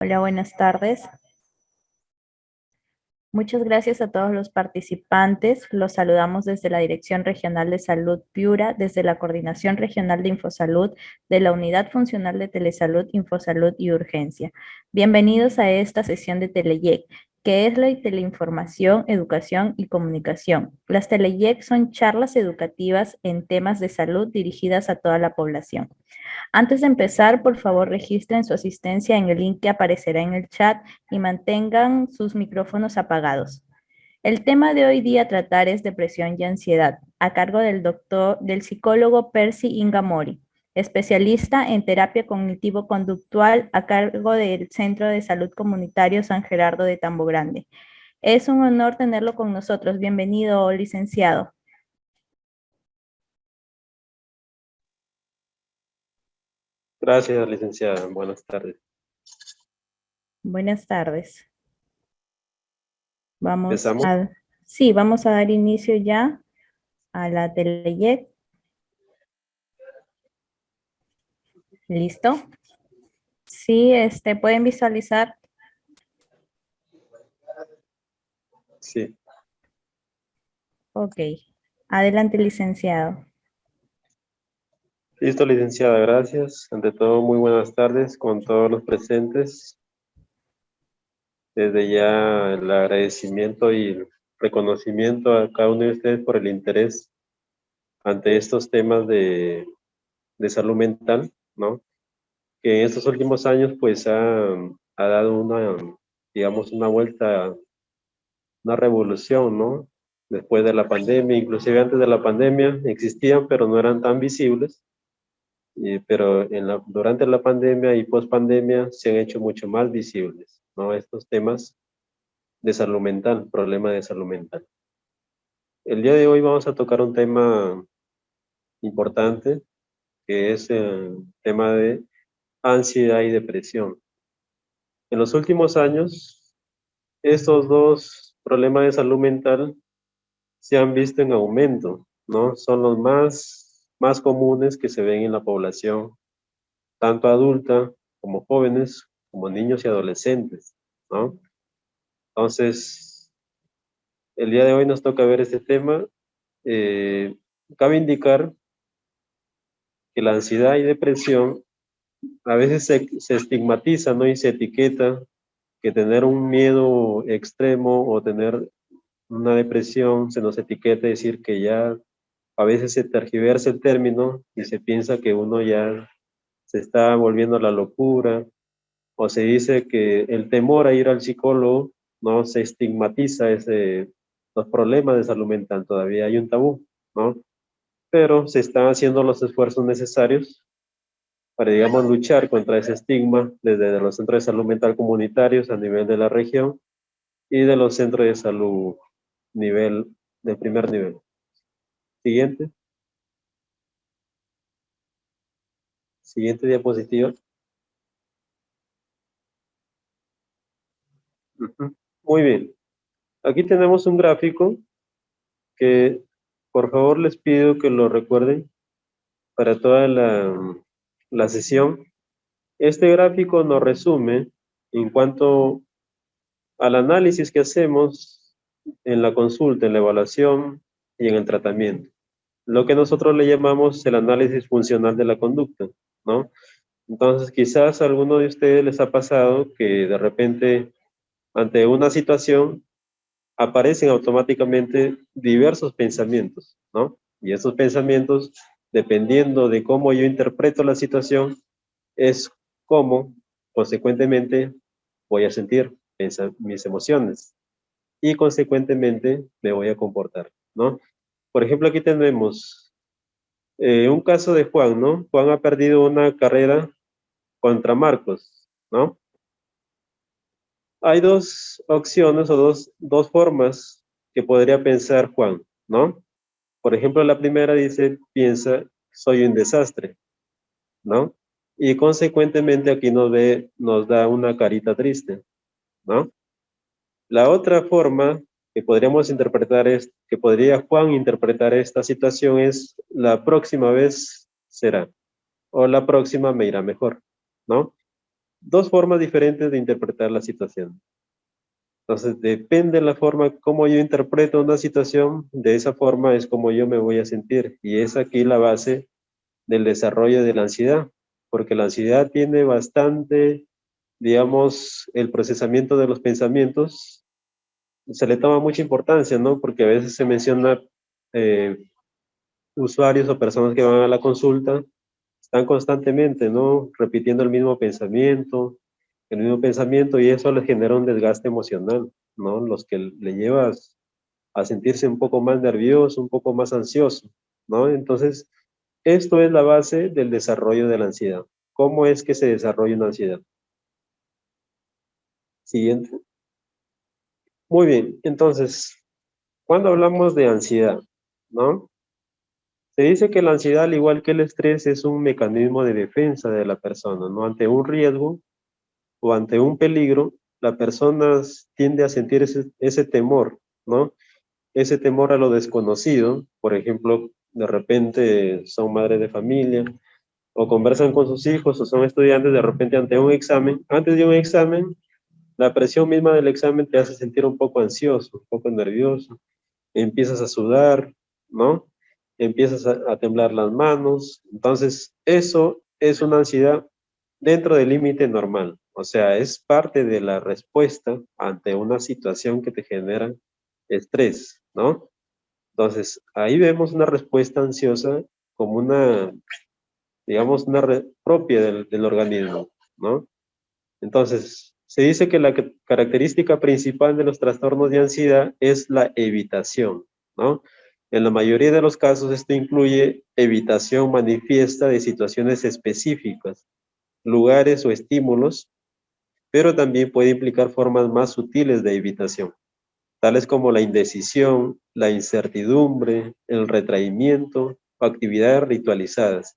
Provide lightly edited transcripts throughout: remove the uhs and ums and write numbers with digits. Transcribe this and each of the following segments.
Hola, buenas tardes. Muchas gracias a todos los participantes. Los saludamos desde la Dirección Regional de Salud Piura, desde la Coordinación Regional de Infosalud, de la Unidad Funcional de Telesalud, Infosalud y Urgencia. Bienvenidos a esta sesión de Teleyec, que es la teleinformación, educación y comunicación. Las Teleyec son charlas educativas en temas de salud dirigidas a toda la población. Antes de empezar, por favor, registren su asistencia en el link que aparecerá en el chat y mantengan sus micrófonos apagados. El tema de hoy día a tratar es depresión y ansiedad, a cargo del psicólogo Percy Ingamori, especialista en terapia cognitivo-conductual a cargo del Centro de Salud Comunitario San Gerardo de Tambo Grande. Es un honor tenerlo con nosotros. Bienvenido, licenciado. Gracias, licenciada. Buenas tardes. Buenas tardes. Vamos ¿Empezamos? a, sí, vamos a dar inicio ya a la Teleyec. ¿Listo? Sí, pueden visualizar. Sí. Ok. Adelante, licenciado. Listo, licenciada. Gracias. Ante todo, muy buenas tardes con todos los presentes. Desde ya el agradecimiento y el reconocimiento a cada uno de ustedes por el interés ante estos temas de salud mental, ¿no? Que en estos últimos años, pues, ha dado una, digamos, una vuelta, una revolución, ¿no? Después de la pandemia, inclusive antes de la pandemia, existían, pero no eran tan visibles. Pero durante la pandemia y post-pandemia se han hecho mucho más visibles, ¿no? Estos temas de salud mental, problemas de salud mental. El día de hoy vamos a tocar un tema importante, que es el tema de ansiedad y depresión. En los últimos años, estos dos problemas de salud mental se han visto en aumento, ¿no? Son los más comunes que se ven en la población, tanto adulta como jóvenes, como niños y adolescentes, ¿no? Entonces, el día de hoy nos toca ver este tema. Eh, Cabe indicar que la ansiedad y depresión a veces se estigmatiza, ¿no? Y se etiqueta que tener un miedo extremo o tener una depresión se nos etiqueta decir que ya a veces se tergiversa el término y se piensa que uno ya se está volviendo a la locura, o se dice que el temor a ir al psicólogo, ¿no? Se estigmatiza los problemas de salud mental, todavía hay un tabú, ¿no? Pero se están haciendo los esfuerzos necesarios para, digamos, luchar contra ese estigma desde los centros de salud mental comunitarios a nivel de la región y de los centros de salud nivel, de primer nivel. Siguiente. Siguiente diapositiva. Ujú. Muy bien. Aquí tenemos un gráfico que por favor les pido que lo recuerden para toda la sesión. Este gráfico nos resume en cuanto al análisis que hacemos en la consulta, en la evaluación y en el tratamiento. Lo que nosotros le llamamos el análisis funcional de la conducta, ¿no? Entonces, quizás a alguno de ustedes les ha pasado que de repente, ante una situación, aparecen automáticamente diversos pensamientos, ¿no? Y esos pensamientos, dependiendo de cómo yo interpreto la situación, es cómo, consecuentemente, voy a sentir mis emociones y, consecuentemente, me voy a comportar, ¿no? Por ejemplo, aquí tenemos un caso de Juan, ¿no? Juan ha perdido una carrera contra Marcos, ¿no? Hay dos opciones o dos formas que podría pensar Juan, ¿no? Por ejemplo, la primera dice, piensa, soy un desastre, ¿no? Y consecuentemente aquí nos da una carita triste, ¿no? La otra forma que podríamos interpretar que podría Juan interpretar esta situación es, la próxima vez será, o la próxima me irá mejor, ¿no? dos formas diferentes de interpretar la situación. Entonces, depende de la forma como yo interpreto una situación, de esa forma es como yo me voy a sentir. Y es aquí la base del desarrollo de la ansiedad, porque la ansiedad tiene bastante, digamos, el procesamiento de los pensamientos, se le toma mucha importancia, ¿no? Porque a veces se menciona eh, usuarios o personas que van a la consulta, están constantemente, ¿no? Repitiendo el mismo pensamiento, y eso les genera un desgaste emocional, ¿no? Los que le llevas a sentirse un poco más nervioso, un poco más ansioso, ¿no? Entonces, esto es la base del desarrollo de la ansiedad. ¿Cómo es que se desarrolla una ansiedad? Siguiente. Muy bien, entonces, cuando hablamos de ansiedad, ¿no? Se dice que la ansiedad, al igual que el estrés, es un mecanismo de defensa de la persona, ¿no? Ante un riesgo o ante un peligro, la persona tiende a sentir ese temor, ¿no? Ese temor a lo desconocido. Por ejemplo, de repente son madres de familia o conversan con sus hijos o son estudiantes, de repente ante un examen, antes de un examen, la presión misma del examen te hace sentir un poco ansioso, un poco nervioso, empiezas a sudar, ¿no? Empiezas a temblar las manos. Entonces, eso es una ansiedad dentro del límite normal. O sea, es parte de la respuesta ante una situación que te genera estrés, ¿no? Entonces, ahí vemos una respuesta ansiosa como una, digamos, una red propia del organismo, ¿no? Entonces, se dice que la característica principal de los trastornos de ansiedad es la evitación, ¿no? En la mayoría de los casos, esto incluye evitación manifiesta de situaciones específicas, lugares o estímulos, pero también puede implicar formas más sutiles de evitación, tales como la indecisión, la incertidumbre, el retraimiento o actividades ritualizadas.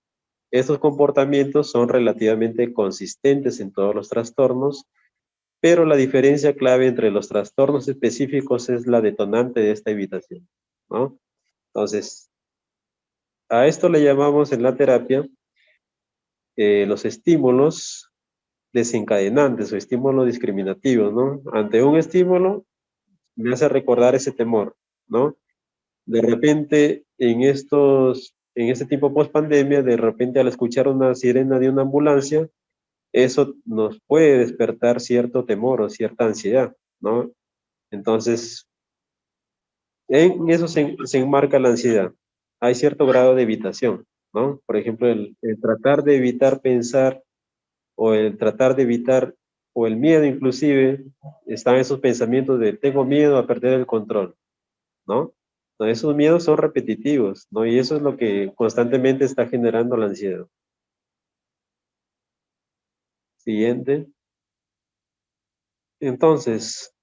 Estos comportamientos son relativamente consistentes en todos los trastornos, pero la diferencia clave entre los trastornos específicos es la detonante de esta evitación, ¿no? Entonces, a esto le llamamos en la terapia los estímulos desencadenantes o estímulos discriminativos, ¿no? Ante un estímulo me hace recordar ese temor, ¿no? De repente, en este tiempo post pandemia, de repente al escuchar una sirena de una ambulancia, eso nos puede despertar cierto temor o cierta ansiedad, ¿no? Entonces, en eso se enmarca la ansiedad. Hay cierto grado de evitación, ¿no? Por ejemplo, el tratar de evitar pensar o el tratar de evitar, o el miedo inclusive, están esos pensamientos de tengo miedo a perder el control, ¿no? No, esos miedos son repetitivos, ¿no? Y eso es lo que constantemente está generando la ansiedad. Siguiente. Entonces,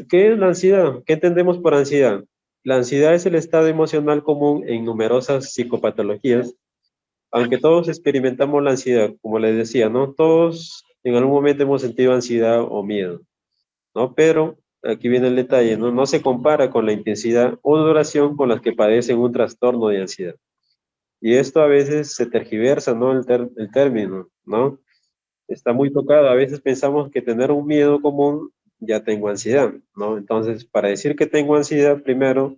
¿qué es la ansiedad? ¿Qué entendemos por ansiedad? La ansiedad es el estado emocional común en numerosas psicopatologías, aunque todos experimentamos la ansiedad, como les decía, ¿no? Todos en algún momento hemos sentido ansiedad o miedo, ¿no? Pero aquí viene el detalle, ¿no? No se compara con la intensidad o duración con las que padecen un trastorno de ansiedad. Y esto a veces se tergiversa, ¿no? El término, ¿no? Está muy tocado. A veces pensamos que tener un miedo común ya tengo ansiedad, ¿no? Entonces, para decir que tengo ansiedad, primero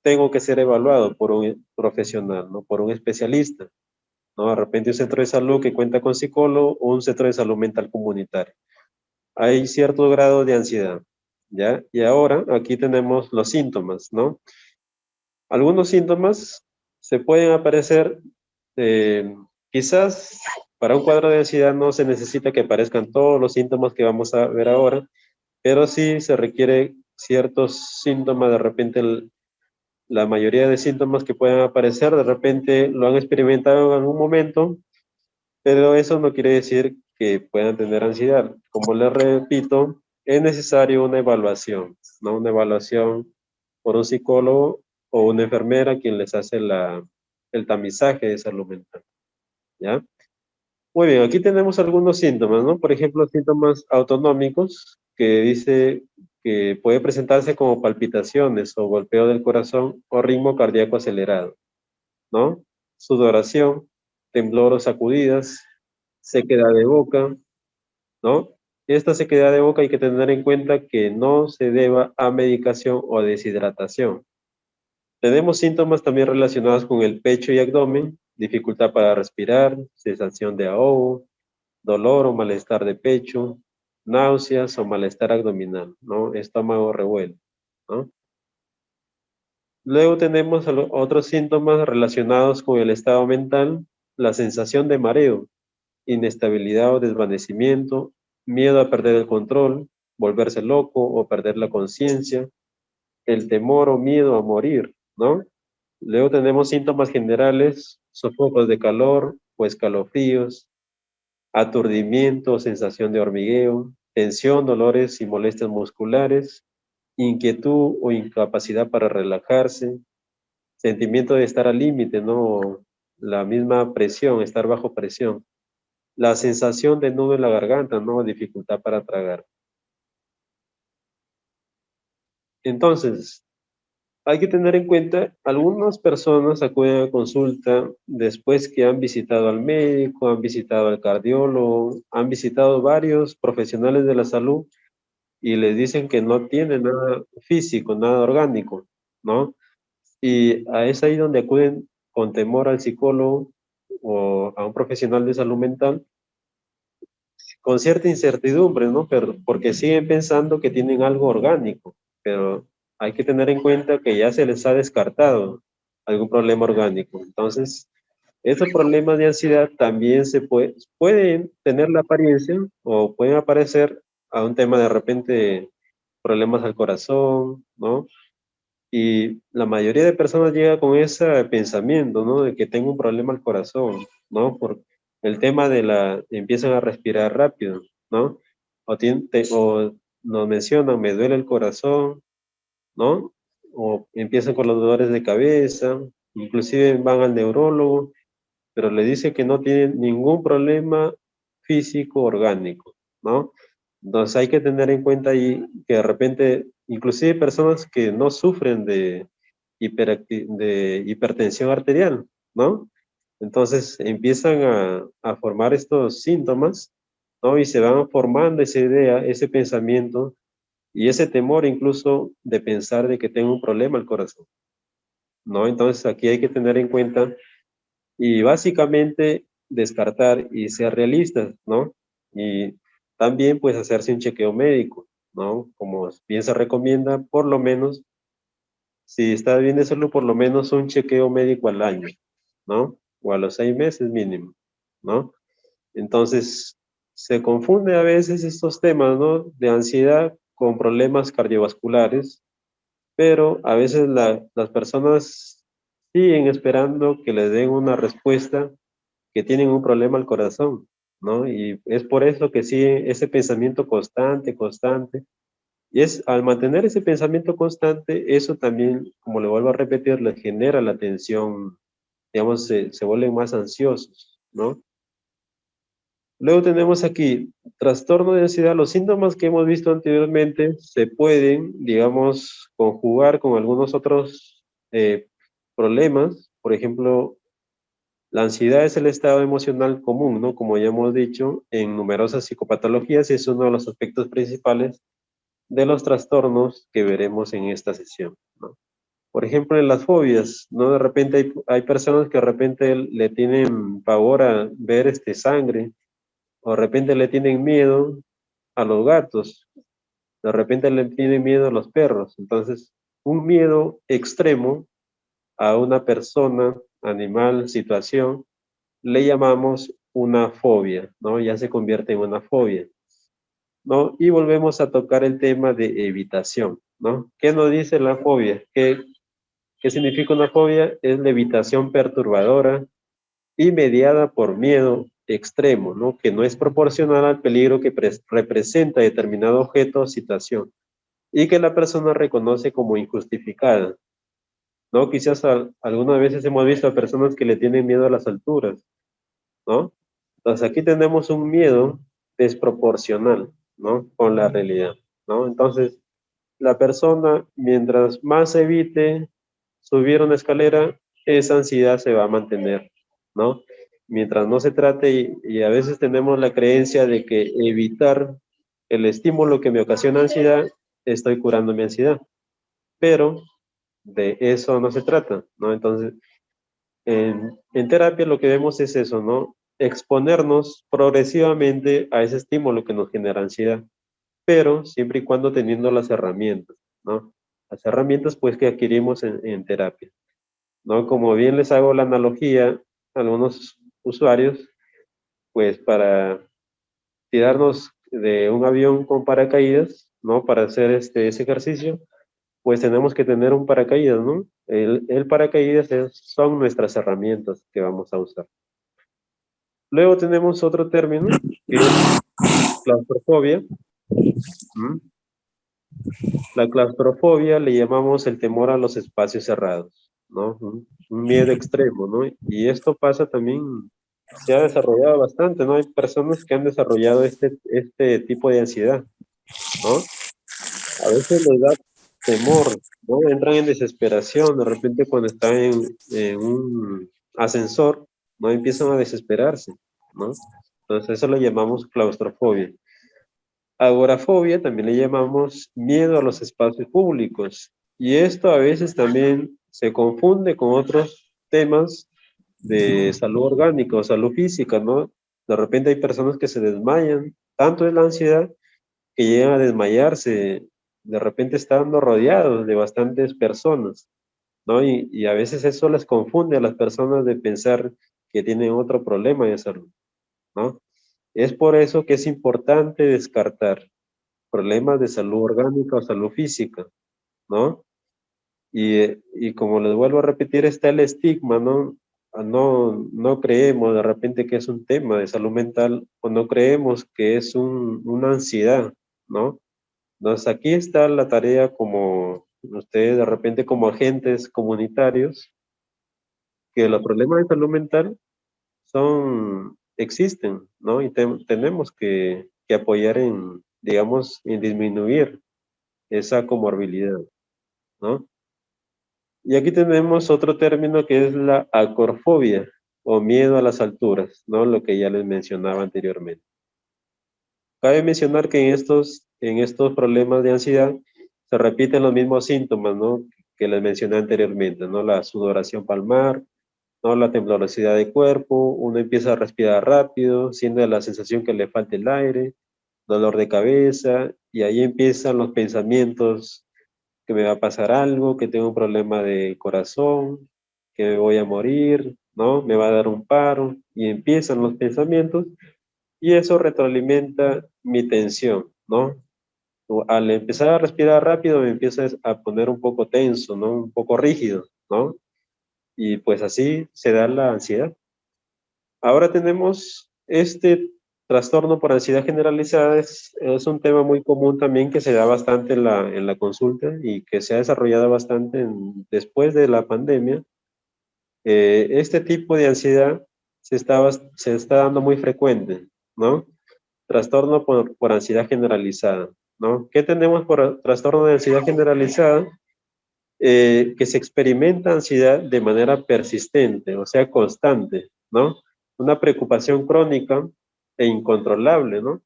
tengo que ser evaluado por un profesional, ¿no? Por un especialista, ¿no? De repente un centro de salud que cuenta con psicólogo o un centro de salud mental comunitario. Hay cierto grado de ansiedad, ¿ya? Y ahora aquí tenemos los síntomas, ¿no? Algunos síntomas se pueden aparecer, eh, quizás para un cuadro de ansiedad no se necesita que aparezcan todos los síntomas que vamos a ver ahora, pero sí se requiere ciertos síntomas, de repente la mayoría de síntomas que puedan aparecer, de repente lo han experimentado en algún momento, pero eso no quiere decir que puedan tener ansiedad. Como les repito, es necesario una evaluación, ¿no? Una evaluación por un psicólogo o una enfermera quien les hace el tamizaje de salud mental, ¿ya? Muy bien, aquí tenemos algunos síntomas, ¿no? Por ejemplo, síntomas autonómicos que dice que puede presentarse como palpitaciones o golpeo del corazón o ritmo cardíaco acelerado, ¿no? Sudoración, temblor o sacudidas, sequedad de boca, ¿no? Esta sequedad de boca hay que tener en cuenta que no se deba a medicación o deshidratación. Tenemos síntomas también relacionados con el pecho y abdomen, dificultad para respirar, sensación de ahogo, dolor o malestar de pecho, náuseas o malestar abdominal, ¿no? Estómago revuelto, ¿no? Luego tenemos otros síntomas relacionados con el estado mental, la sensación de mareo, inestabilidad o desvanecimiento, miedo a perder el control, volverse loco o perder la conciencia, el temor o miedo a morir, ¿no? Luego tenemos síntomas generales, sofocos de calor o escalofríos, aturdimiento, sensación de hormigueo, tensión, dolores y molestias musculares, inquietud o incapacidad para relajarse, sentimiento de estar al límite, ¿no? La misma presión, estar bajo presión. La sensación de nudo en la garganta, ¿no? Dificultad para tragar. Entonces, hay que tener en cuenta, algunas personas acuden a consulta después que han visitado al médico, han visitado al cardiólogo, han visitado varios profesionales de la salud y les dicen que no tienen nada físico, nada orgánico, ¿no? Y es ahí donde acuden con temor al psicólogo o a un profesional de salud mental con cierta incertidumbre, ¿no? Pero porque siguen pensando que tienen algo orgánico, pero hay que tener en cuenta que ya se les ha descartado algún problema orgánico. Entonces, estos problemas de ansiedad también pueden tener la apariencia o pueden aparecer a un tema de repente problemas al corazón, ¿no? Y la mayoría de personas llega con ese pensamiento, ¿no? De que tengo un problema al corazón, ¿no? Por el tema empiezan a respirar rápido, ¿no? O nos mencionan, me duele el corazón, ¿no? O empiezan con los dolores de cabeza, inclusive van al neurólogo, pero le dice que no tienen ningún problema físico orgánico, ¿no? Entonces hay que tener en cuenta ahí que de repente, inclusive personas que no sufren de hipertensión arterial, ¿no? Entonces empiezan a formar estos síntomas, ¿no? Y se van formando esa idea, ese pensamiento y ese temor incluso de pensar de que tengo un problema al corazón, ¿no? Entonces aquí hay que tener en cuenta y básicamente descartar y ser realistas, ¿no? Y también pues hacerse un chequeo médico, ¿no? Como bien se recomienda, por lo menos, si está bien de salud, por lo menos un chequeo médico al año, ¿no? O a los 6 meses mínimo, ¿no? Entonces, se confunde a veces estos temas, ¿no? De ansiedad con problemas cardiovasculares, pero a veces las personas siguen esperando que les den una respuesta que tienen un problema al corazón, ¿no? Y es por eso que sigue ese pensamiento constante, constante. Y es al mantener ese pensamiento constante, eso también, como le vuelvo a repetir, les genera la tensión, digamos, se vuelven más ansiosos, ¿no? Luego tenemos aquí trastorno de ansiedad. Los síntomas que hemos visto anteriormente se pueden, digamos, conjugar con algunos otros problemas. Por ejemplo, la ansiedad es el estado emocional común, ¿no? Como ya hemos dicho, en numerosas psicopatologías y es uno de los aspectos principales de los trastornos que veremos en esta sesión, ¿no? Por ejemplo, en las fobias, ¿no? De repente hay personas que de repente le tienen pavor a ver sangre, o de repente le tienen miedo a los gatos, de repente le tienen miedo a los perros. Entonces, un miedo extremo a una persona, animal, situación, le llamamos una fobia, ¿no? Ya se convierte en una fobia, ¿no? Y volvemos a tocar el tema de evitación, ¿no? ¿Qué nos dice la fobia? ¿Qué significa una fobia? Es la evitación perturbadora y mediada por miedo extremo, ¿no? Que no es proporcional al peligro que representa determinado objeto o situación y que la persona reconoce como injustificada, ¿no? Quizás algunas veces hemos visto a personas que le tienen miedo a las alturas, ¿no? Entonces aquí tenemos un miedo desproporcional, ¿no? Con la realidad, ¿no? Entonces, la persona, mientras más evite subir una escalera, esa ansiedad se va a mantener, ¿no? mientras no se trate, y a veces tenemos la creencia de que evitar el estímulo que me ocasiona ansiedad, estoy curando mi ansiedad, pero de eso no se trata, ¿no? Entonces, en terapia lo que vemos es eso, ¿no? Exponernos progresivamente a ese estímulo que nos genera ansiedad, pero siempre y cuando teniendo las herramientas, ¿no? Las herramientas pues que adquirimos en terapia, ¿no? Como bien les hago la analogía a algunos usuarios, pues para tirarnos de un avión con paracaídas, ¿no? Para hacer ese ejercicio, pues tenemos que tener un paracaídas, ¿no? El paracaídas son nuestras herramientas que vamos a usar. Luego tenemos otro término, que es claustrofobia. ¿Mm? La claustrofobia le llamamos el temor a los espacios cerrados, ¿no? Un miedo extremo, ¿no? Y esto pasa también, se ha desarrollado bastante, ¿no? Hay personas que han desarrollado este tipo de ansiedad, ¿no? A veces les da temor, ¿no? Entran en desesperación, de repente cuando están en un ascensor, ¿no? Empiezan a desesperarse, ¿no? Entonces eso lo llamamos claustrofobia. Agorafobia también le llamamos miedo a los espacios públicos. Y esto a veces también se confunde con otros temas de salud orgánica o salud física, ¿no? De repente hay personas que se desmayan, tanto es la ansiedad que llegan a desmayarse, de repente estando rodeados de bastantes personas, ¿no? Y a veces eso les confunde a las personas de pensar que tienen otro problema de salud, ¿no? Es por eso que es importante descartar problemas de salud orgánica o salud física, ¿no? Y como les vuelvo a repetir, está el estigma, ¿no? No creemos de repente que es un tema de salud mental o no creemos que es una ansiedad, ¿no? Entonces aquí está la tarea como ustedes de repente como agentes comunitarios, que los problemas de salud mental existen, ¿no? Y tenemos que apoyar en, digamos, en disminuir esa comorbilidad, ¿no? Y aquí tenemos otro término que es la acorfobia o miedo a las alturas, ¿no? Lo que ya les mencionaba anteriormente. Cabe mencionar que en estos problemas de ansiedad se repiten los mismos síntomas, ¿no? Que les mencioné anteriormente, ¿no? La sudoración palmar, ¿no? La temblorosidad de cuerpo, uno empieza a respirar rápido, siente la sensación que le falta el aire, dolor de cabeza, y ahí empiezan los pensamientos que me va a pasar algo, que tengo un problema de corazón, que me voy a morir, ¿no? Me va a dar un paro, y empiezan los pensamientos, y eso retroalimenta mi tensión, ¿no? Al empezar a respirar rápido me empiezo a poner un poco tenso, ¿no? Un poco rígido, ¿no? Y pues así se da la ansiedad. Ahora tenemos este trastorno por ansiedad generalizada, es un tema muy común también que se da bastante en la consulta y que se ha desarrollado bastante después de la pandemia. Este tipo de ansiedad se está dando muy frecuente, ¿no? Trastorno por ansiedad generalizada, ¿no? ¿Qué tenemos por trastorno de ansiedad generalizada? Que se experimenta ansiedad de manera persistente, o sea, constante, ¿no? Una preocupación crónica e incontrolable, ¿no?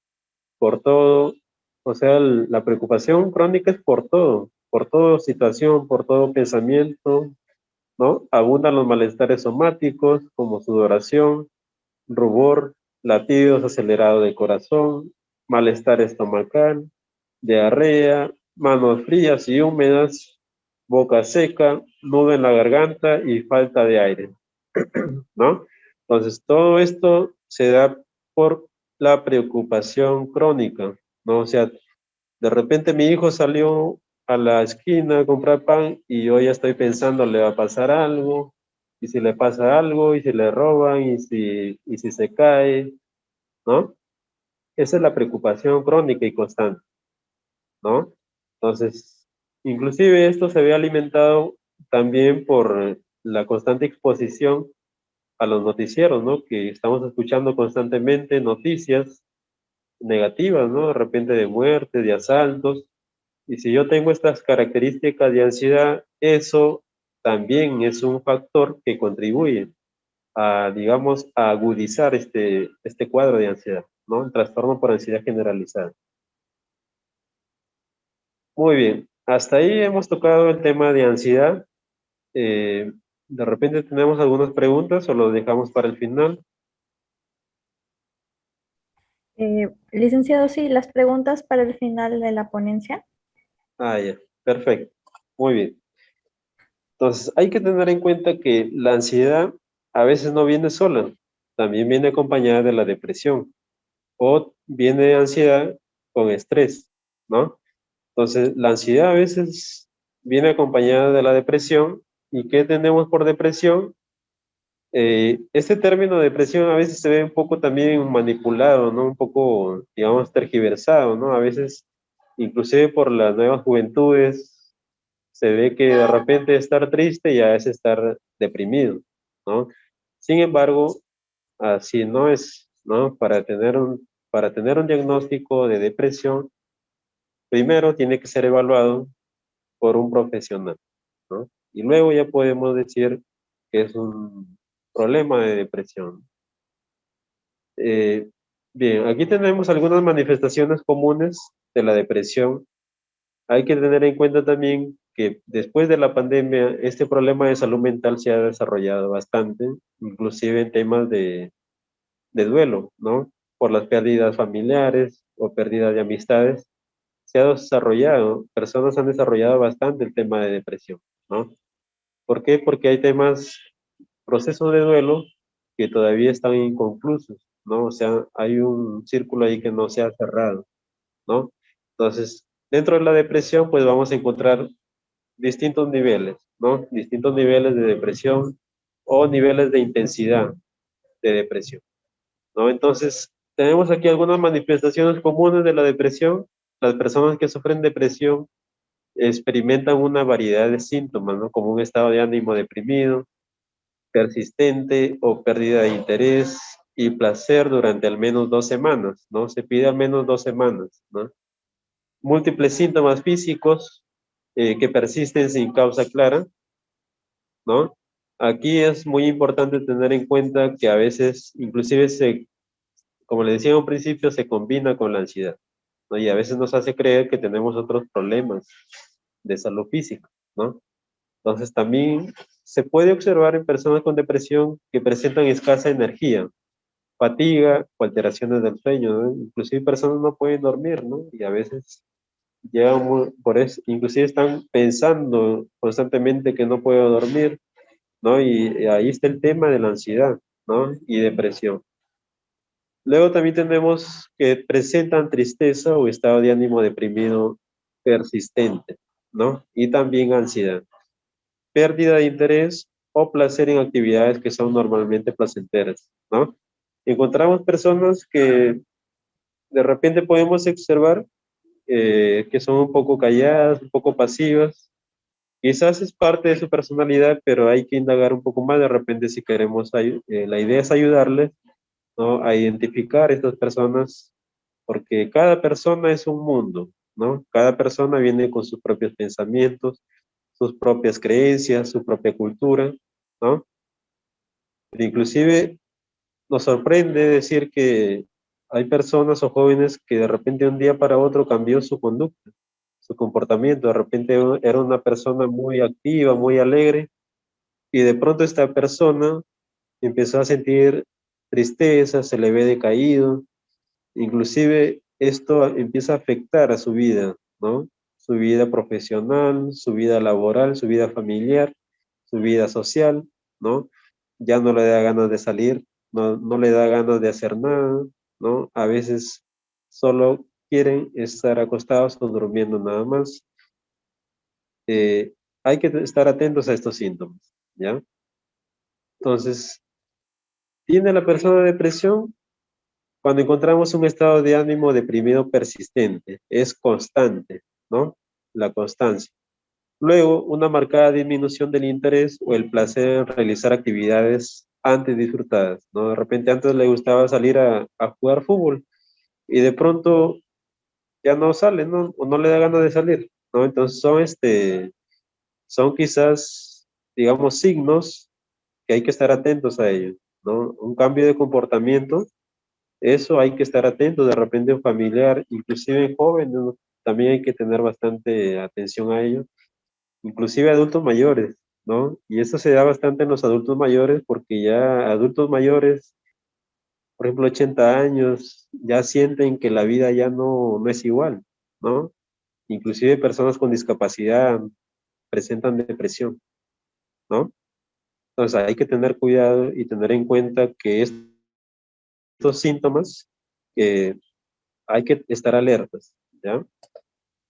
Por todo, o sea, la preocupación crónica es por toda situación, por todo pensamiento, ¿no? Abundan los malestares somáticos como sudoración, rubor, latidos acelerados del corazón, malestar estomacal, diarrea, manos frías y húmedas, boca seca, nudo en la garganta y falta de aire, ¿no? Entonces, todo esto se da por la preocupación crónica, ¿no? O sea, de repente mi hijo salió a la esquina a comprar pan y yo ya estoy pensando, le va a pasar algo, y si le pasa algo, y si le roban, y si se cae, ¿no? Esa es la preocupación crónica y constante, ¿no? Entonces, inclusive esto se ve alimentado también por la constante exposición a los noticieros, ¿no? Que estamos escuchando constantemente noticias negativas, ¿no? De repente de muertes, de asaltos. Y si yo tengo estas características de ansiedad, eso también es un factor que contribuye digamos, a agudizar este cuadro de ansiedad, ¿no? El trastorno por ansiedad generalizada. Muy bien, hasta ahí hemos tocado el tema de ansiedad. De repente tenemos algunas preguntas o lo dejamos para el final. Licenciado, sí, las preguntas para el final de la ponencia. Ah, ya, perfecto. Muy bien. Entonces, hay que tener en cuenta que la ansiedad a veces no viene sola, también viene acompañada de la depresión o viene ansiedad con estrés, ¿no? Entonces, la ansiedad a veces viene acompañada de la depresión. ¿Y qué tenemos por depresión? Este término depresión a veces se ve un poco también manipulado, ¿no? Un poco, digamos, tergiversado, ¿no? A veces, inclusive por las nuevas juventudes, se ve que de repente estar triste ya es estar deprimido, ¿no? Sin embargo, así no es, ¿no? Para tener un diagnóstico de depresión, primero tiene que ser evaluado por un profesional, ¿no? Y luego ya podemos decir que es un problema de depresión. Eh, Bien, aquí tenemos algunas manifestaciones comunes de la depresión. Hay que tener en cuenta también que después de la pandemia, este problema de salud mental se ha desarrollado bastante, inclusive en temas de duelo, ¿no? Por las pérdidas familiares o pérdidas de amistades, se ha desarrollado, personas han desarrollado bastante el tema de depresión, ¿no? ¿Por qué? Porque hay temas, procesos de duelo que todavía están inconclusos, ¿no? O sea, hay un círculo ahí que no se ha cerrado, ¿no? Entonces, dentro de la depresión, pues vamos a encontrar distintos niveles, ¿no? Distintos niveles de depresión o niveles de intensidad de depresión, ¿no? Entonces, tenemos aquí algunas manifestaciones comunes de la depresión. Las personas que sufren depresión experimentan una variedad de síntomas, ¿no? Como un estado de ánimo deprimido, persistente o pérdida de interés y placer durante al menos 2 semanas, ¿no? Se pide al menos 2 semanas, ¿no? Múltiples síntomas físicos que persisten sin causa clara, ¿no? Aquí es muy importante tener en cuenta que a veces, inclusive como le decía en un principio, se combina con la ansiedad, ¿no? Y a veces nos hace creer que tenemos otros problemas de salud física, ¿no? Entonces también se puede observar en personas con depresión que presentan escasa energía, fatiga o alteraciones del sueño, ¿no? Inclusive personas no pueden dormir, ¿no? Y a veces por eso, inclusive están pensando constantemente que no puedo dormir, ¿no? Y ahí está el tema de la ansiedad, ¿no? Y depresión. Luego también tenemos que presentan tristeza o estado de ánimo deprimido persistente, ¿no? Y también ansiedad, pérdida de interés o placer en actividades que son normalmente placenteras, ¿no? Encontramos personas que de repente podemos observar que son un poco calladas, un poco pasivas. Quizás es parte de su personalidad, pero hay que indagar un poco más de repente si queremos, la idea es ayudarles, ¿no? A identificar estas personas, porque cada persona es un mundo, ¿no? Cada persona viene con sus propios pensamientos, sus propias creencias, su propia cultura, ¿no? Pero inclusive nos sorprende decir que hay personas o jóvenes que de repente un día para otro cambió su conducta, su comportamiento, de repente era una persona muy activa, muy alegre, y de pronto esta persona empezó a sentir tristeza, se le ve decaído, inclusive esto empieza a afectar a su vida, ¿no? Su vida profesional, su vida laboral, su vida familiar, su vida social, ¿no? Ya no le da ganas de salir, no le da ganas de hacer nada, ¿no? A veces solo quieren estar acostados o durmiendo nada más. Hay que estar atentos a estos síntomas, ¿ya? Entonces, ¿tiene la persona depresión? Cuando encontramos un estado de ánimo deprimido persistente, es constante, ¿no? La constancia. Luego, una marcada disminución del interés o el placer en realizar actividades antes disfrutadas, ¿no? De repente antes le gustaba salir a jugar fútbol y de pronto ya no sale, ¿no? O no le da ganas de salir, ¿no? Entonces son quizás, digamos, signos que hay que estar atentos a ellos. ¿no? Un cambio de comportamiento, eso hay que estar atento, de repente un familiar, inclusive en jóvenes, ¿no? También hay que tener bastante atención a ello, inclusive adultos mayores, ¿no? Y eso se da bastante en los adultos mayores porque ya adultos mayores, por ejemplo, 80 años, ya sienten que la vida ya no es igual, ¿no? Inclusive personas con discapacidad presentan depresión, ¿no? Entonces hay que tener cuidado y tener en cuenta que estos síntomas hay que estar alertas, ¿ya?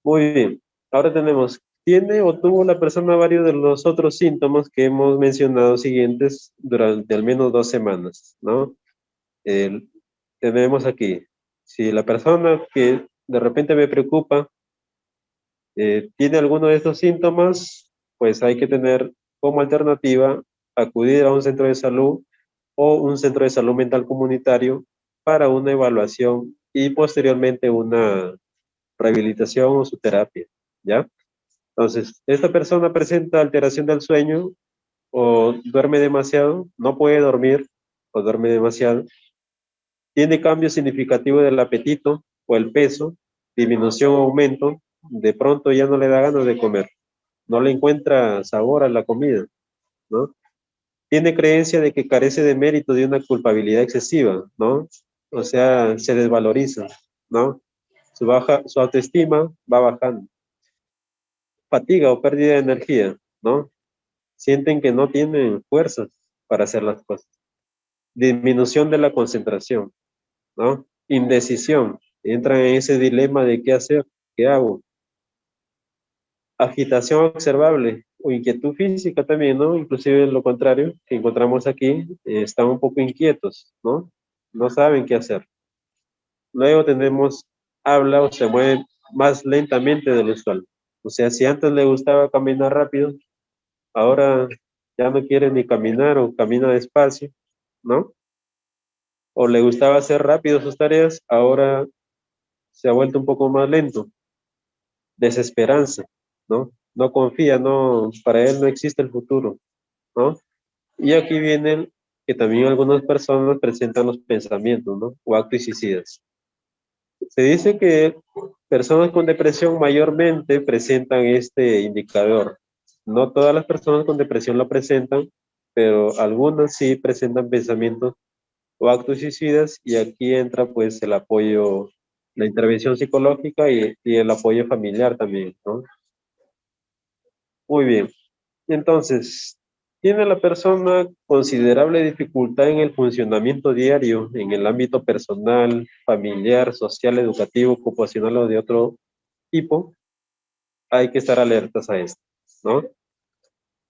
Muy bien. Ahora tenemos, ¿tiene o tuvo la persona varios de los otros síntomas que hemos mencionado siguientes durante al menos 2 semanas, ¿no? El- Tenemos aquí, si la persona que de repente me preocupa tiene alguno de estos síntomas, pues hay que tener como alternativa acudir a un centro de salud o un centro de salud mental comunitario para una evaluación y posteriormente una rehabilitación o su terapia, ¿ya? Entonces, esta persona presenta alteración del sueño o duerme demasiado, no puede dormir o duerme demasiado, tiene cambio significativo del apetito o el peso, disminución o aumento, de pronto ya no le da ganas de comer, no le encuentra sabor a la comida, ¿no? Tiene creencia de que carece de mérito de una culpabilidad excesiva, ¿no? O sea, se desvaloriza, ¿no? Su autoestima va bajando. Fatiga o pérdida de energía, ¿no? Sienten que no tienen fuerzas para hacer las cosas. Disminución de la concentración, ¿no? Indecisión, entran en ese dilema de qué hacer, qué hago. Agitación observable o inquietud física también, ¿no? Inclusive lo contrario que encontramos aquí, están un poco inquietos, ¿no? No saben qué hacer. Luego tenemos habla o se mueve más lentamente de lo usual. O sea, si antes le gustaba caminar rápido, ahora ya no quiere ni caminar o camina despacio, ¿no? O le gustaba hacer rápido sus tareas, ahora se ha vuelto un poco más lento. Desesperanza, ¿no? No confía, no, para él no existe el futuro, ¿no? Y aquí vienen que también algunas personas presentan los pensamientos, ¿no? O actos suicidas. Se dice que personas con depresión mayormente presentan este indicador. No todas las personas con depresión lo presentan, pero algunas sí presentan pensamientos o actos suicidas y aquí entra pues el apoyo, la intervención psicológica y el apoyo familiar también, ¿no? Muy bien. Entonces, ¿tiene la persona considerable dificultad en el funcionamiento diario, en el ámbito personal, familiar, social, educativo, ocupacional o de otro tipo? Hay que estar alertas a esto, ¿no?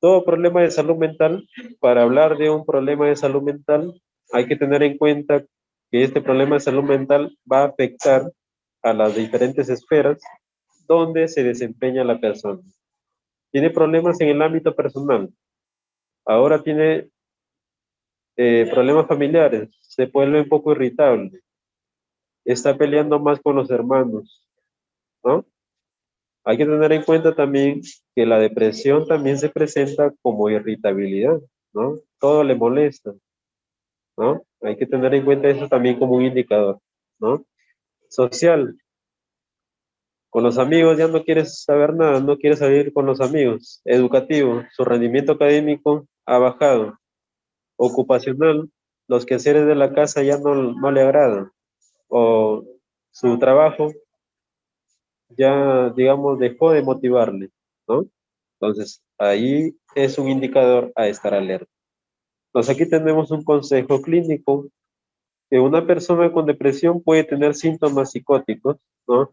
Todo problema de salud mental, para hablar de un problema de salud mental, hay que tener en cuenta que este problema de salud mental va a afectar a las diferentes esferas donde se desempeña la persona. Tiene problemas en el ámbito personal, ahora tiene problemas familiares, se vuelve un poco irritable, está peleando más con los hermanos, ¿no? Hay que tener en cuenta también que la depresión también se presenta como irritabilidad, ¿no? Todo le molesta, ¿no? Hay que tener en cuenta eso también como un indicador, ¿no? Social, con los amigos ya no quieres saber nada, no quieres salir con los amigos. Educativo, su rendimiento académico ha bajado. Ocupacional, los quehaceres de la casa ya no le agradan. O su trabajo ya, digamos, dejó de motivarle, ¿no? Entonces, ahí es un indicador a estar alerta. Entonces, aquí tenemos un consejo clínico que una persona con depresión puede tener síntomas psicóticos, ¿no?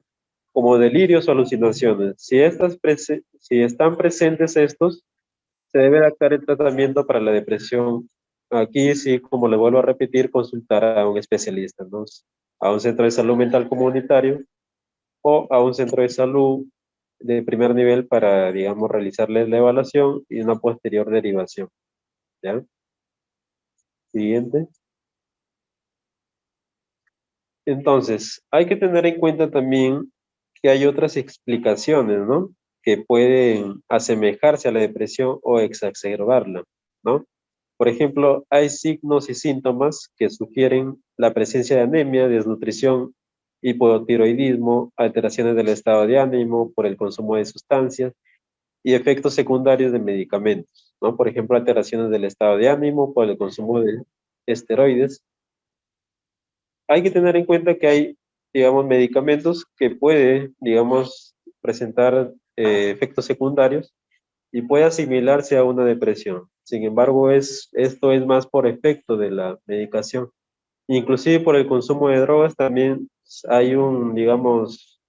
Como delirios o alucinaciones. Si están presentes estos, se debe adaptar el tratamiento para la depresión. Aquí sí, como le vuelvo a repetir, consultar a un especialista, ¿no? A un centro de salud mental comunitario o a un centro de salud de primer nivel para, digamos, realizarles la evaluación y una posterior derivación, ¿ya? Siguiente. Entonces, hay que tener en cuenta también que hay otras explicaciones, ¿no? Que pueden asemejarse a la depresión o exacerbarla, ¿no? Por ejemplo, hay signos y síntomas que sugieren la presencia de anemia, desnutrición, hipotiroidismo, alteraciones del estado de ánimo por el consumo de sustancias y efectos secundarios de medicamentos, ¿no? Por ejemplo, alteraciones del estado de ánimo por el consumo de esteroides. Hay que tener en cuenta que hay, digamos, medicamentos que puede, digamos, presentar efectos secundarios y puede asimilarse a una depresión. Sin embargo, esto es más por efecto de la medicación. Inclusive por el consumo de drogas también hay un, digamos,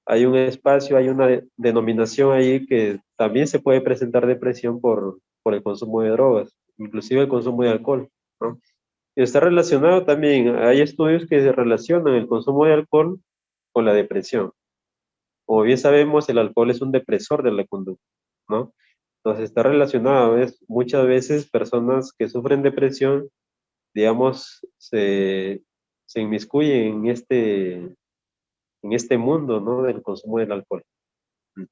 hay un espacio, hay una denominación ahí que también se puede presentar depresión por el consumo de drogas, inclusive el consumo de alcohol, ¿no? Y está relacionado también, hay estudios que relacionan el consumo de alcohol con la depresión. Como bien sabemos, el alcohol es un depresor de la conducta, ¿no? Entonces está relacionado, ¿ves? Muchas veces personas que sufren depresión, digamos, se inmiscuyen en este mundo, ¿no? Del consumo del alcohol.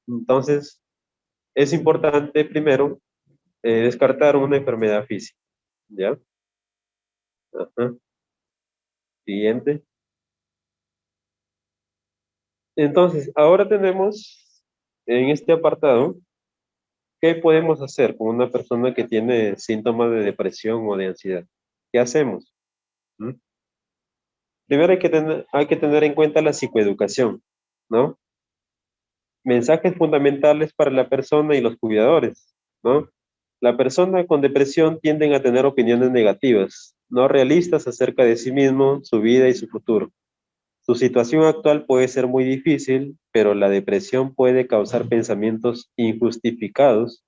Entonces, es importante primero descartar una enfermedad física, ¿ya? Ajá. Siguiente. Entonces, ahora tenemos en este apartado, ¿qué podemos hacer con una persona que tiene síntomas de depresión o de ansiedad? ¿Qué hacemos? ¿Mm? Primero hay que tener en cuenta la psicoeducación, ¿no? Mensajes fundamentales para la persona y los cuidadores, ¿no? La persona con depresión tienden a tener opiniones negativas, no realistas acerca de sí mismo, su vida y su futuro. Su situación actual puede ser muy difícil, pero la depresión puede causar pensamientos injustificados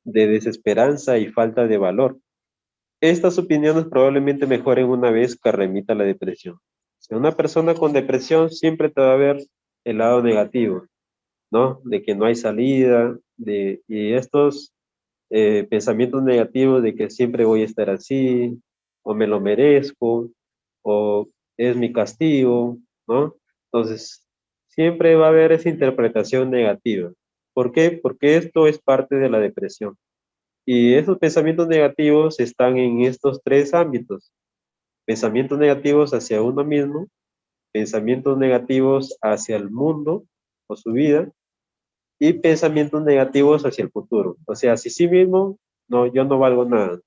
de desesperanza y falta de valor. Estas opiniones probablemente mejoren una vez que remita la depresión. Si una persona con depresión siempre te va a ver el lado negativo, ¿no? De que no hay salida, y estos pensamientos negativos de que siempre voy a estar así, o me lo merezco, o es mi castigo, ¿no? Entonces, siempre va a haber esa interpretación negativa. ¿Por qué? Porque esto es parte de la depresión. Y esos pensamientos negativos están en estos tres ámbitos. Pensamientos negativos hacia uno mismo, pensamientos negativos hacia el mundo o su vida, y pensamientos negativos hacia el futuro. O sea, hacia sí mismo, no, yo no valgo nada.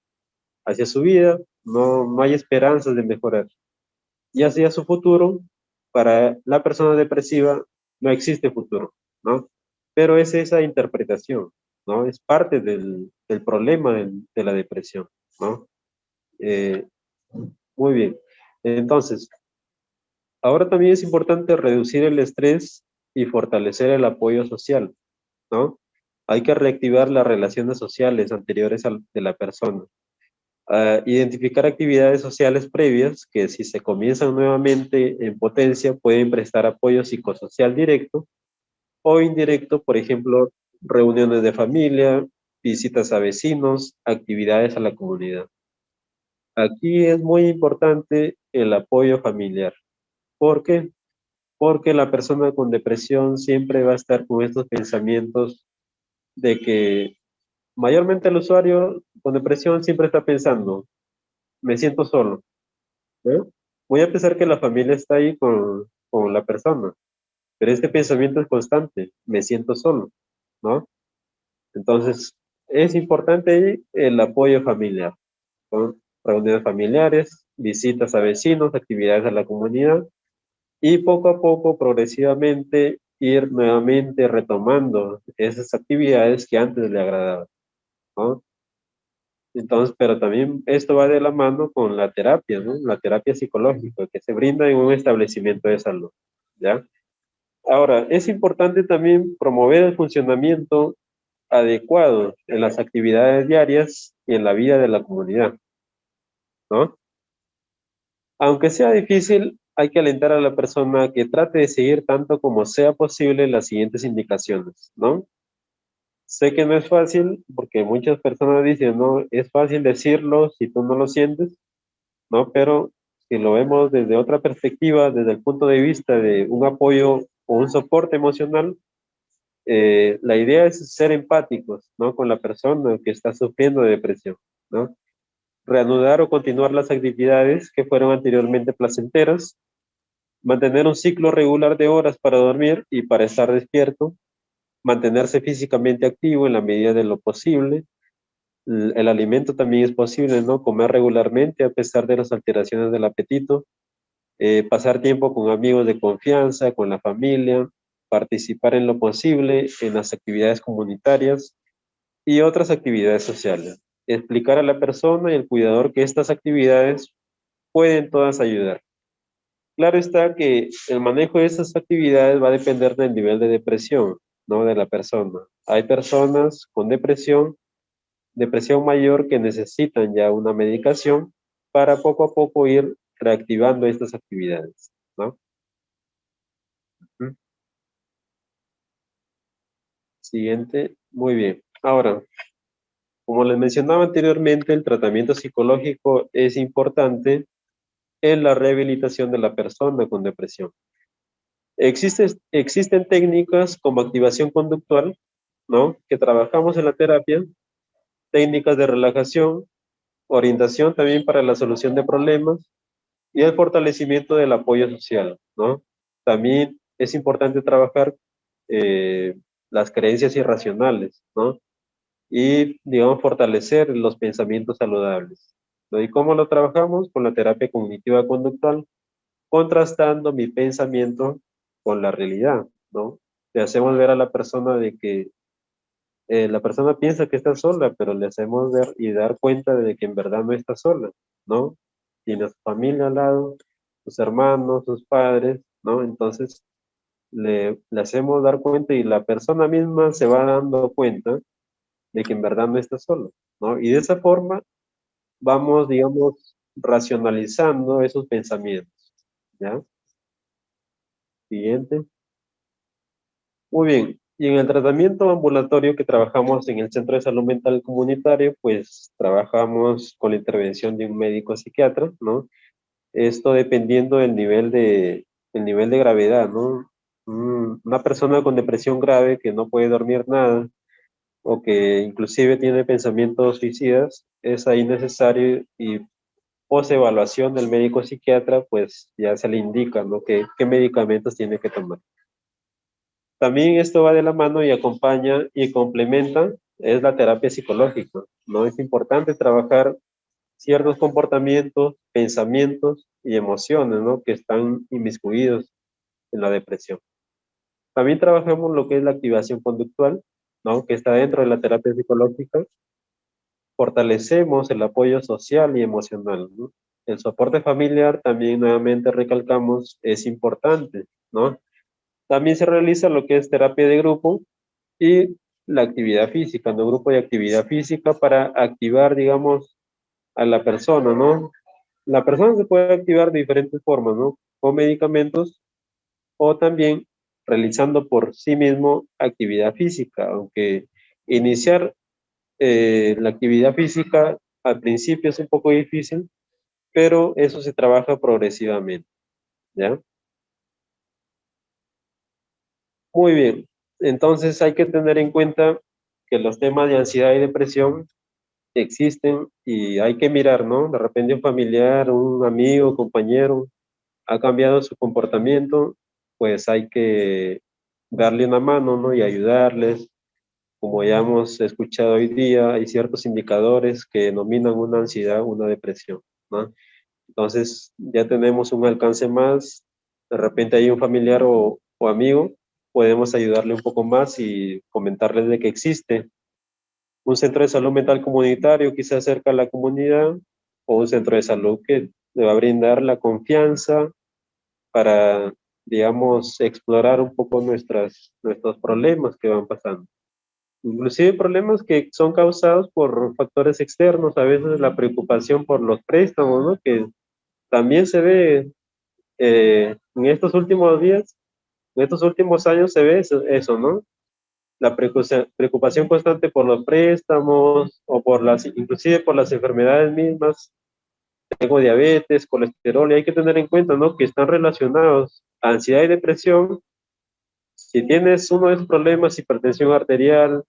Hacia su vida, no hay esperanzas de mejorar. Y hacia su futuro, para la persona depresiva, no existe futuro, ¿no? Pero es esa interpretación, ¿no? Es parte del problema de la depresión, ¿no? Eh, muy bien. Entonces, ahora también es importante reducir el estrés y fortalecer el apoyo social, ¿no? Hay que reactivar las relaciones sociales anteriores de la persona. Identificar actividades sociales previas que si se comienzan nuevamente en potencia pueden prestar apoyo psicosocial directo o indirecto, por ejemplo, reuniones de familia, visitas a vecinos, actividades a la comunidad. Aquí es muy importante el apoyo familiar. ¿Por qué? Porque la persona con depresión siempre va a estar con estos pensamientos de que mayormente el usuario con depresión siempre está pensando, me siento solo, ¿no? Voy a pensar que la familia está ahí con la persona, pero este pensamiento es constante, me siento solo, ¿no? Entonces, es importante ahí el apoyo familiar, con reuniones familiares, visitas a vecinos, actividades a la comunidad, y poco a poco, progresivamente, ir nuevamente retomando esas actividades que antes le agradaban, ¿no? Entonces, pero también esto va de la mano con la terapia, ¿no? La terapia psicológica que se brinda en un establecimiento de salud, ¿ya? Ahora, es importante también promover el funcionamiento adecuado en las actividades diarias y en la vida de la comunidad, ¿no? Aunque sea difícil, hay que alentar a la persona a que trate de seguir tanto como sea posible las siguientes indicaciones, ¿no? Sé que no es fácil porque muchas personas dicen, no, es fácil decirlo si tú no lo sientes, ¿no? Pero si lo vemos desde otra perspectiva, desde el punto de vista de un apoyo o un soporte emocional, la idea es ser empáticos, ¿no? Con la persona que está sufriendo de depresión, ¿no? reanudar o continuar las actividades que fueron anteriormente placenteras, mantener un ciclo regular de horas para dormir y para estar despierto, mantenerse físicamente activo en la medida de lo posible. El alimento también es posible, ¿no? Comer regularmente a pesar de las alteraciones del apetito, pasar tiempo con amigos de confianza, con la familia, participar en lo posible en las actividades comunitarias y otras actividades sociales. Explicar a la persona y al cuidador que estas actividades pueden todas ayudar. Claro está que el manejo de estas actividades va a depender del nivel de depresión, ¿no? De la persona. Hay personas con depresión mayor que necesitan ya una medicación para poco a poco ir reactivando estas actividades, ¿no? Ujú. Siguiente, muy bien. Ahora, como les mencionaba anteriormente, el tratamiento psicológico es importante en la rehabilitación de la persona con depresión. Existen técnicas como activación conductual, ¿no? Que trabajamos en la terapia, técnicas de relajación, orientación también para la solución de problemas y el fortalecimiento del apoyo social, ¿no? También es importante trabajar eh, las creencias irracionales, ¿no? Y, digamos, fortalecer los pensamientos saludables, ¿no? ¿Y cómo lo trabajamos? Con la terapia cognitiva conductual, contrastando mi pensamiento con la realidad, ¿no? Le hacemos ver a la persona de que la persona piensa que está sola, pero le hacemos ver y dar cuenta de que en verdad no está sola, ¿no? Tiene a su familia al lado, sus hermanos, sus padres, ¿no? Entonces le hacemos dar cuenta y la persona misma se va dando cuenta de que en verdad no está sola, ¿no? Y de esa forma vamos, digamos, racionalizando esos pensamientos, ¿ya? Siguiente. Muy bien. Y en el tratamiento ambulatorio que trabajamos en el Centro de Salud Mental Comunitario, pues trabajamos con la intervención de un médico psiquiatra, ¿no? Esto dependiendo el nivel de gravedad, ¿no? Una persona con depresión grave que no puede dormir nada o que inclusive tiene pensamientos suicidas, es ahí necesario y post evaluación del médico psiquiatra, pues ya se le indica, ¿no? Qué medicamentos tiene que tomar. También esto va de la mano y acompaña y complementa, es la terapia psicológica, ¿no? Es importante trabajar ciertos comportamientos, pensamientos y emociones, ¿no? Que están inmiscuidos en la depresión. También trabajamos lo que es la activación conductual, ¿no? Que está dentro de la terapia psicológica. Fortalecemos el apoyo social y emocional, ¿no? El soporte familiar, también nuevamente recalcamos, es importante, ¿no? También se realiza lo que es terapia de grupo y la actividad física, ¿no? Grupo de actividad física para activar, digamos, a la persona, ¿no? La persona se puede activar de diferentes formas, ¿no? Con medicamentos o también realizando por sí mismo actividad física, aunque iniciar la actividad física al principio es un poco difícil, pero eso se trabaja progresivamente, ¿ya? Muy bien. Entonces hay que tener en cuenta que los temas de ansiedad y depresión existen y hay que mirar, ¿no? De repente un familiar, un amigo, compañero ha cambiado su comportamiento, pues hay que darle una mano, ¿no? Y ayudarles. Como ya hemos escuchado hoy día, hay ciertos indicadores que denominan una ansiedad, una depresión, ¿no? Entonces ya tenemos un alcance más, de repente hay un familiar o amigo, podemos ayudarle un poco más y comentarles de que existe un centro de salud mental comunitario quizás cerca de la comunidad o un centro de salud que le va a brindar la confianza para, digamos, explorar un poco nuestros problemas que van pasando. Inclusive problemas que son causados por factores externos, a veces la preocupación por los préstamos, ¿no? Que también se ve en estos últimos días, en estos últimos años se ve eso, ¿no? La preocupación constante por los préstamos o inclusive por las enfermedades mismas. Tengo diabetes, colesterol, y hay que tener en cuenta, ¿no? Que están relacionados ansiedad y depresión. Si tienes uno de esos problemas, hipertensión arterial,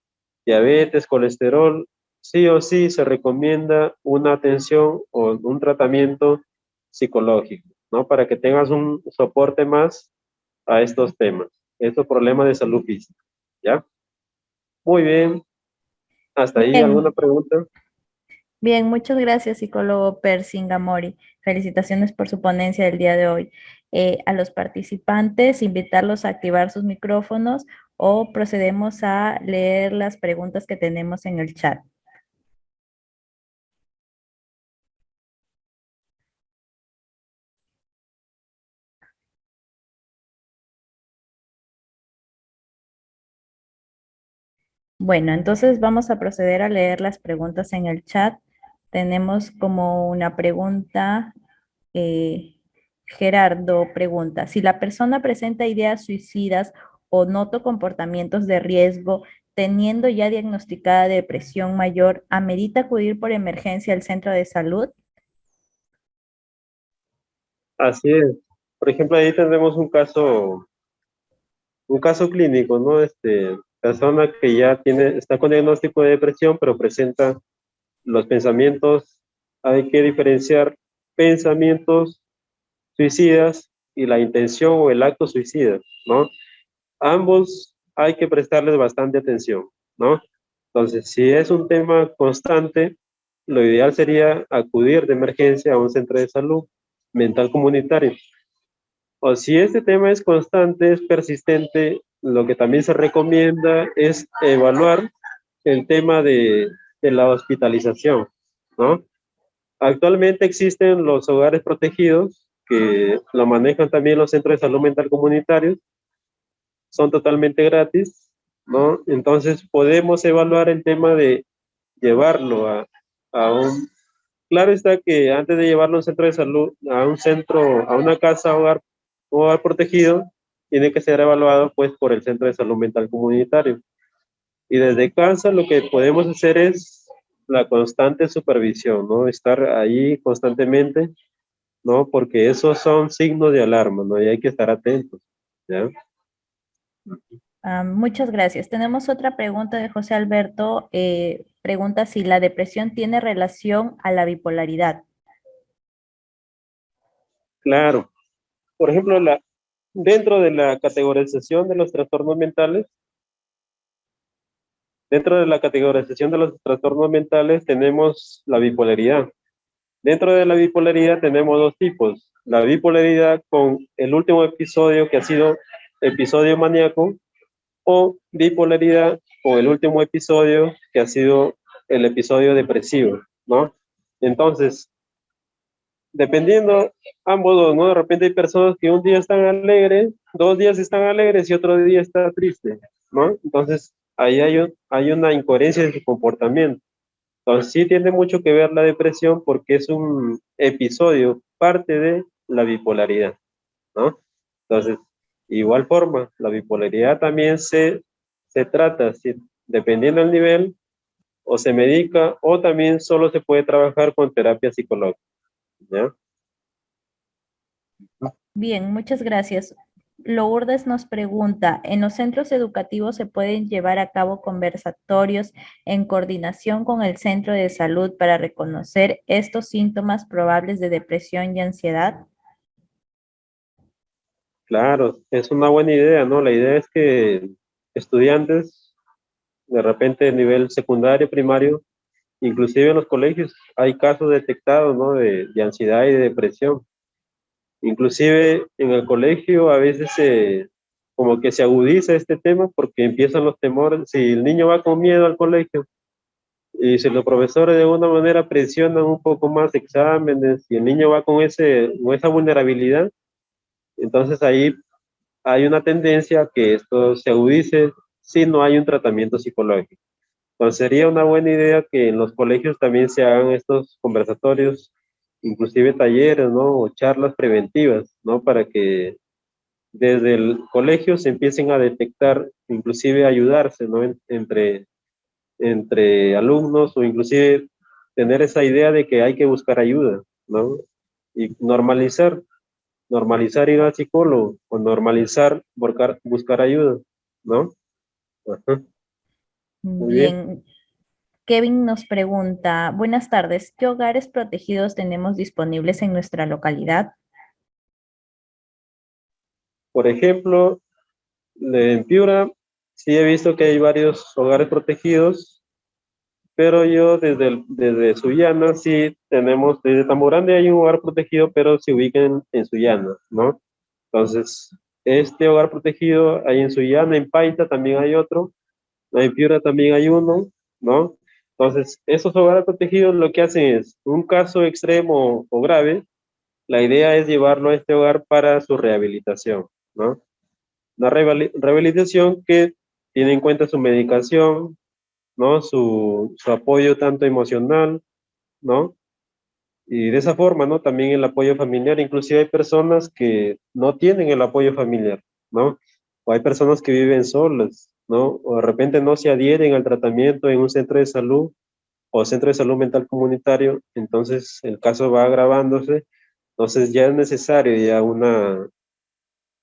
diabetes, colesterol, sí o sí se recomienda una atención o un tratamiento psicológico, ¿no? Para que tengas un soporte más a estos temas, estos problemas de salud física, ¿ya? Muy bien, hasta ahí, ¿alguna Bien, pregunta? bien, muchas gracias, psicólogo Persingamori. Felicitaciones por su ponencia del día de hoy. A los participantes, invitarlos a activar sus micrófonos o procedemos a leer las preguntas que tenemos en el chat. Bueno, entonces vamos a proceder a leer las preguntas en el chat. Tenemos como una pregunta, eh, Gerardo pregunta, si la persona presenta ideas suicidas o noto comportamientos de riesgo, teniendo ya diagnosticada depresión mayor, ¿amerita acudir por emergencia al centro de salud? Así es. Por ejemplo, ahí tendremos un caso clínico, ¿no? Persona que ya está con diagnóstico de depresión, pero presenta los pensamientos, hay que diferenciar pensamientos suicidas y la intención o el acto suicida, ¿no? Ambos hay que prestarles bastante atención, ¿no? Entonces, si es un tema constante, lo ideal sería acudir de emergencia a un centro de salud mental comunitario. O si este tema es constante, es persistente, lo que también se recomienda es evaluar el tema de la hospitalización, ¿no? Actualmente existen los hogares protegidos que lo manejan también los centros de salud mental comunitarios, son totalmente gratis, ¿no? Entonces podemos evaluar el tema de llevarlo a un... Claro está que antes de llevarlo a un centro de salud, a un centro, a una casa, hogar protegido, tiene que ser evaluado pues por el centro de salud mental comunitario. Y desde casa lo que podemos hacer es la constante supervisión, ¿no? Estar ahí constantemente, ¿no? Porque esos son signos de alarma, ¿no? Y hay que estar atentos, ¿ya? Muchas gracias. Tenemos otra pregunta de José Alberto. Pregunta si la depresión tiene relación a la bipolaridad. Claro. Por ejemplo, dentro de la categorización de los trastornos mentales, dentro de la categorización de los trastornos mentales tenemos la bipolaridad. Dentro de la bipolaridad tenemos dos tipos. La bipolaridad con el último episodio que ha sido episodio maníaco o bipolaridad con el último episodio que ha sido el episodio depresivo, ¿no? Entonces, dependiendo ambos dos, ¿no? De repente hay personas que un día están alegres, 2 días están alegres y otro día está triste, ¿no? Entonces, ahí hay una incoherencia en su comportamiento. Entonces, sí tiene mucho que ver la depresión porque es un episodio, parte de la bipolaridad, ¿no? Entonces, igual forma, la bipolaridad también se trata, ¿sí? Dependiendo del nivel, o se medica, o también solo se puede trabajar con terapia psicológica, ¿ya? Bien, muchas gracias. Lourdes nos pregunta, ¿en los centros educativos se pueden llevar a cabo conversatorios en coordinación con el centro de salud para reconocer estos síntomas probables de depresión y ansiedad? Claro, es una buena idea, ¿no? La idea es que estudiantes, de repente de nivel secundario, primario, inclusive en los colegios, hay casos detectados, ¿no? De ansiedad y de depresión. Inclusive en el colegio a veces como que se agudiza este tema porque empiezan los temores. Si el niño va con miedo al colegio y si los profesores de alguna manera presionan un poco más exámenes y el niño va con esa vulnerabilidad, entonces ahí hay una tendencia a que esto se agudice si no hay un tratamiento psicológico. Entonces sería una buena idea que en los colegios también se hagan estos conversatorios, inclusive talleres, ¿no? O charlas preventivas, ¿no? Para que desde el colegio se empiecen a detectar, inclusive ayudarse, ¿no? Entre alumnos o inclusive tener esa idea de que hay que buscar ayuda, ¿no? Y normalizar ir al psicólogo o normalizar buscar ayuda, ¿no? Ajá, muy bien. Bien, Kevin nos pregunta, buenas tardes, ¿qué hogares protegidos tenemos disponibles en nuestra localidad? Por ejemplo, en Piura sí he visto que hay varios hogares protegidos, pero yo desde Sullana sí tenemos, desde Tambo Grande hay un hogar protegido, pero se ubica en Sullana, ¿no? Entonces, este hogar protegido hay en Sullana, en Paita también hay otro, en Piura también hay uno, ¿no? Entonces, esos hogares protegidos lo que hacen es, un caso extremo o grave, la idea es llevarlo a este hogar para su rehabilitación, ¿no? Una rehabilitación que tiene en cuenta su medicación, ¿no? Su apoyo tanto emocional, ¿no? Y de esa forma, ¿no? También el apoyo familiar, inclusive hay personas que no tienen el apoyo familiar, ¿no? O hay personas que viven solas, ¿no? O de repente no se adhieren al tratamiento en un centro de salud o centro de salud mental comunitario, entonces el caso va agravándose, entonces ya es necesario ya una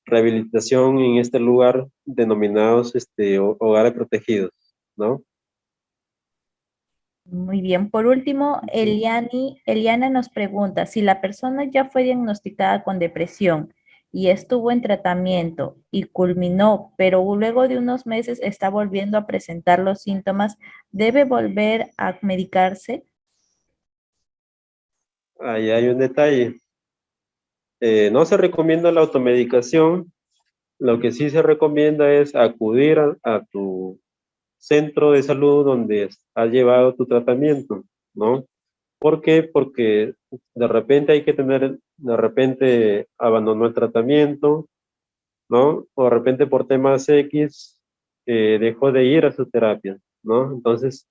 rehabilitación en este lugar denominados hogares protegidos, ¿no? Muy bien. Por último, Eliana nos pregunta, si la persona ya fue diagnosticada con depresión y estuvo en tratamiento y culminó, pero luego de unos meses está volviendo a presentar los síntomas, ¿debe volver a medicarse? Ahí hay un detalle. No se recomienda la automedicación, lo que sí se recomienda es acudir a tu centro de salud donde has llevado tu tratamiento, ¿no? ¿Por qué? Porque de repente hay que tener, de repente abandonó el tratamiento, ¿no? O de repente por temas X dejó de ir a su terapia, ¿no? Entonces,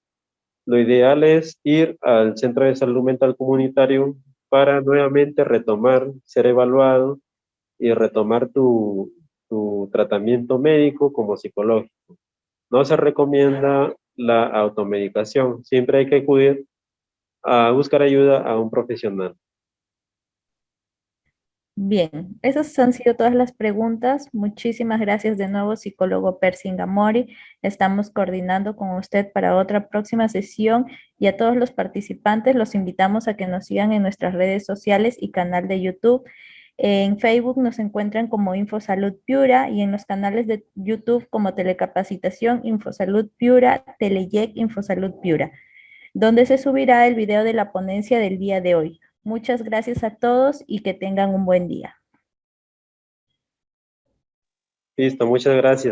lo ideal es ir al centro de salud mental comunitario para nuevamente retomar, ser evaluado y retomar tu tratamiento médico como psicológico. No se recomienda la automedicación, siempre hay que acudir a buscar ayuda a un profesional. Bien, esas han sido todas las preguntas. Muchísimas gracias de nuevo, psicólogo Percy Ingamori. Estamos coordinando con usted para otra próxima sesión y a todos los participantes los invitamos a que nos sigan en nuestras redes sociales y canal de YouTube. En Facebook nos encuentran como InfoSalud Piura y en los canales de YouTube como Telecapacitación InfoSalud Piura, Teleyec InfoSalud Piura, donde se subirá el video de la ponencia del día de hoy. Muchas gracias a todos y que tengan un buen día. Listo, muchas gracias.